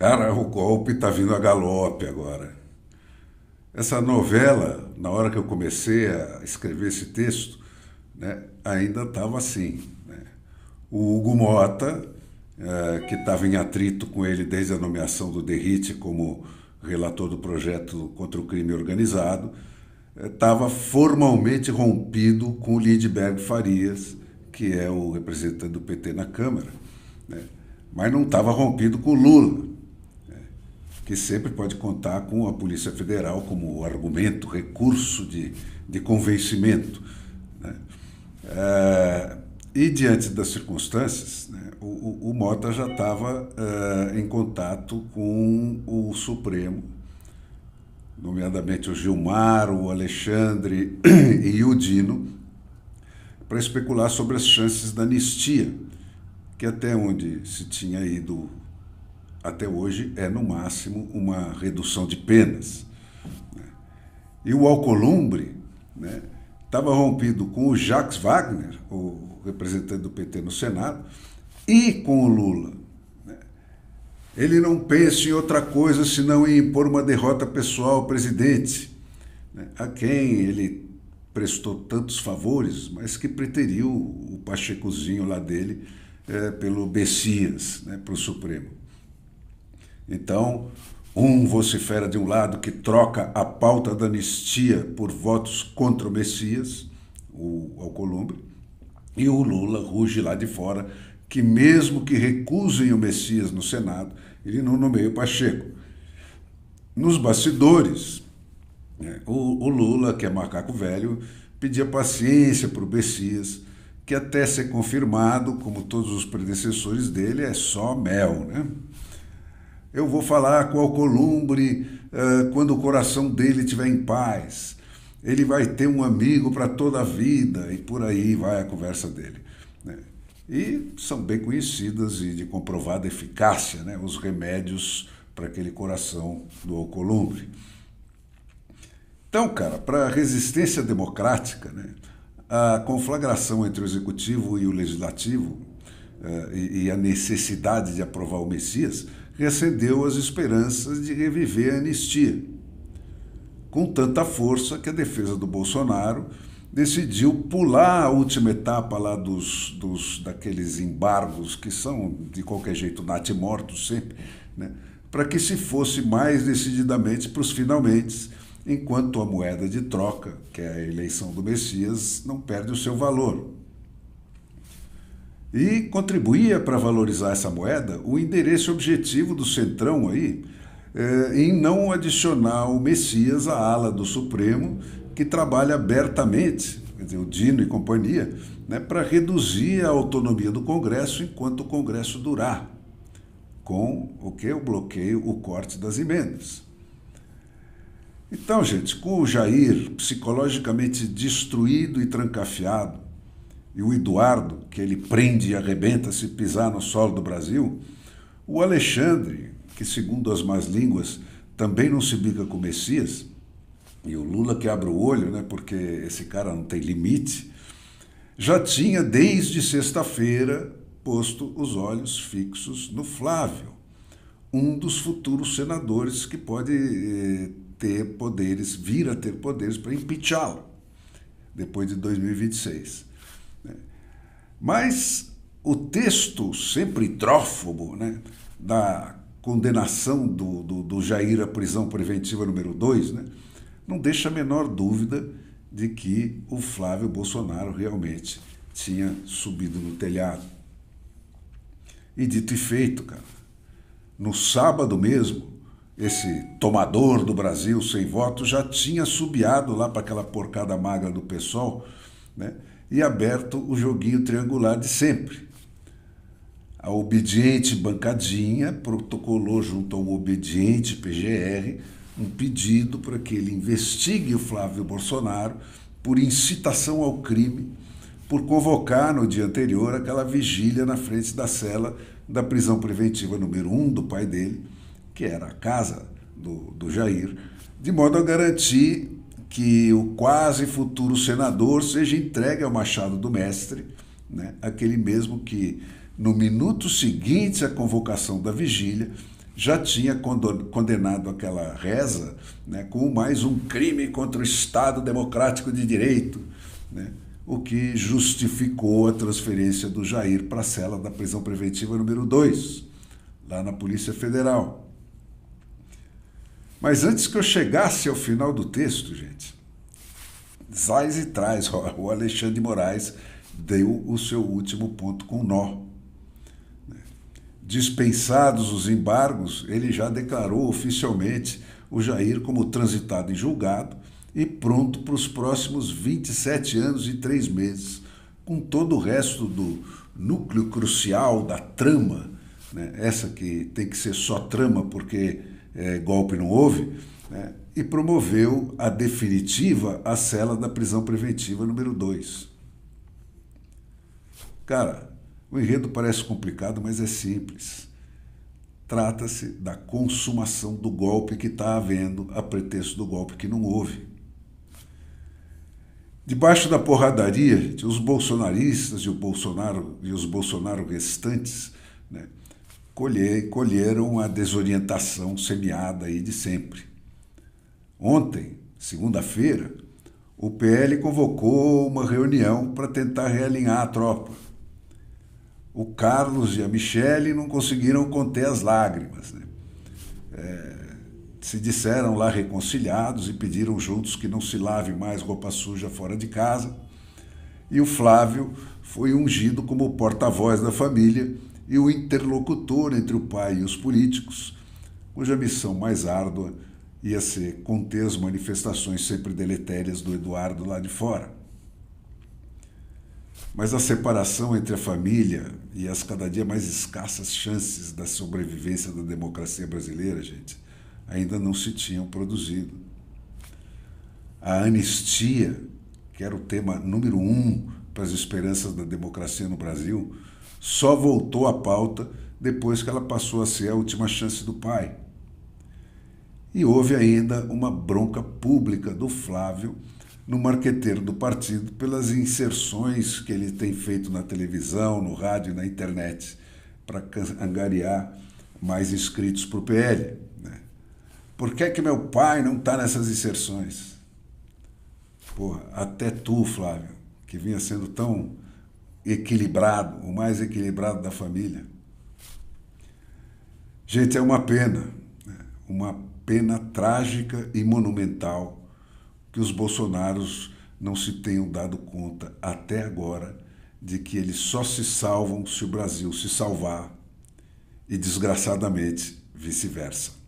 Cara, o golpe tá vindo a galope agora. Essa novela, na hora que eu comecei a escrever esse texto, né, ainda estava assim, né? O Hugo Mota, que estava em atrito com ele desde a nomeação do Derrite como relator do projeto contra o crime organizado, estava formalmente rompido com o Lindbergh Farias, que é o representante do PT na Câmara, né? Mas não estava rompido com o Lula, que sempre pode contar com a Polícia Federal como argumento, recurso de convencimento, né? E diante das circunstâncias, né, o Mota já estava em contato com o Supremo, nomeadamente o Gilmar, o Alexandre e o Dino, para especular sobre as chances da anistia, que até onde se tinha ido até hoje é, no máximo, uma redução de penas. E o Alcolumbre, né, estava rompido com o Jacques Wagner, o representante do PT no Senado, e com o Lula. Ele não pensa em outra coisa senão em impor uma derrota pessoal ao presidente, né, a quem ele prestou tantos favores, mas que preteriu o Pachecozinho lá dele pelo Bessias, né, para o Supremo. Então, um vocifera de um lado que troca a pauta da anistia por votos contra o Messias, o Alcolumbre, e o Lula ruge lá de fora que mesmo que recusem o Messias no Senado, ele não nomeia o Pacheco. Nos bastidores, né, o Lula, que é macaco velho, pedia paciência para o Messias, que até ser confirmado, como todos os predecessores dele, é só mel, né? Eu vou falar com o Alcolumbre quando o coração dele estiver em paz. Ele vai ter um amigo para toda a vida, e por aí vai a conversa dele, né? E são bem conhecidas e de comprovada eficácia, né, os remédios para aquele coração do Alcolumbre. Então, cara, para a resistência democrática, né, a conflagração entre o executivo e o legislativo e a necessidade de aprovar o Messias reacendeu as esperanças de reviver a anistia, com tanta força que a defesa do Bolsonaro decidiu pular a última etapa lá daqueles embargos que são, de qualquer jeito, natimortos sempre, né, para que se fosse mais decididamente para os finalmente, enquanto a moeda de troca, que é a eleição do Messias, não perde o seu valor. E contribuía para valorizar essa moeda o endereço objetivo do Centrão aí, em não adicionar o Messias à ala do Supremo, que trabalha abertamente, quer dizer, o Dino e companhia, né, para reduzir a autonomia do Congresso enquanto o Congresso durar, com o que? O bloqueio, o corte das emendas. Então, gente, com o Jair psicologicamente destruído e trancafiado, e o Eduardo, que ele prende e arrebenta se pisar no solo do Brasil, o Alexandre, que segundo as más línguas também não se bica com o Messias, e o Lula que abre o olho, né, porque esse cara não tem limite, já tinha desde sexta-feira posto os olhos fixos no Flávio, um dos futuros senadores que pode ter poderes, vir a ter poderes para impeachá-lo depois de 2026. Mas o texto sempre hidrófobo, né, da condenação do Jair à prisão preventiva número 2, né, não deixa a menor dúvida de que o Flávio Bolsonaro realmente tinha subido no telhado. E dito e feito, cara, no sábado mesmo, esse tomador do Brasil sem voto já tinha subiado lá para aquela porcada magra do PSOL, né, e aberto o joguinho triangular de sempre. A obediente bancadinha protocolou junto ao obediente PGR um pedido para que ele investigue o Flávio Bolsonaro por incitação ao crime, por convocar no dia anterior aquela vigília na frente da cela da prisão preventiva número 1 do pai dele, que era a casa do Jair, de modo a garantir que o quase futuro senador seja entregue ao machado do mestre, né, aquele mesmo que, no minuto seguinte à convocação da vigília, já tinha condenado aquela reza, né, como mais um crime contra o Estado Democrático de Direito, né, o que justificou a transferência do Jair para a cela da prisão preventiva número 2, lá na Polícia Federal. Mas antes que eu chegasse ao final do texto, gente, zais e traz, o Alexandre de Moraes deu o seu último ponto com nó. Dispensados os embargos, ele já declarou oficialmente o Jair como transitado em julgado e pronto para os próximos 27 anos e 3 meses, com todo o resto do núcleo crucial da trama, né? Essa que tem que ser só trama porque golpe não houve, né? E promoveu a definitiva a cela da prisão preventiva número 2. Cara, o enredo parece complicado, mas é simples. Trata-se da consumação do golpe que está havendo a pretexto do golpe que não houve. Debaixo da porradaria, os bolsonaristas e os Bolsonaro restantes, né, colheram a desorientação semeada aí de sempre. Ontem, segunda-feira, o PL convocou uma reunião para tentar realinhar a tropa. O Carlos e a Michele não conseguiram conter as lágrimas, né? Se disseram lá reconciliados e pediram juntos que não se lave mais roupa suja fora de casa. E o Flávio foi ungido como porta-voz da família e o interlocutor entre o pai e os políticos, cuja missão mais árdua ia ser conter as manifestações sempre deletérias do Eduardo lá de fora. Mas a separação entre a família e as cada dia mais escassas chances da sobrevivência da democracia brasileira, gente, ainda não se tinham produzido. A anistia, que era o tema número 1 para as esperanças da democracia no Brasil, só voltou à pauta depois que ela passou a ser a última chance do pai. E houve ainda uma bronca pública do Flávio no marqueteiro do partido pelas inserções que ele tem feito na televisão, no rádio e na internet para angariar mais inscritos para o PL. Né? Por que meu pai não está nessas inserções? Porra, até tu, Flávio, que vinha sendo tão equilibrado, o mais equilibrado da família. Gente, é uma pena, né? Uma pena trágica e monumental que os Bolsonaros não se tenham dado conta até agora de que eles só se salvam se o Brasil se salvar e, desgraçadamente, vice-versa.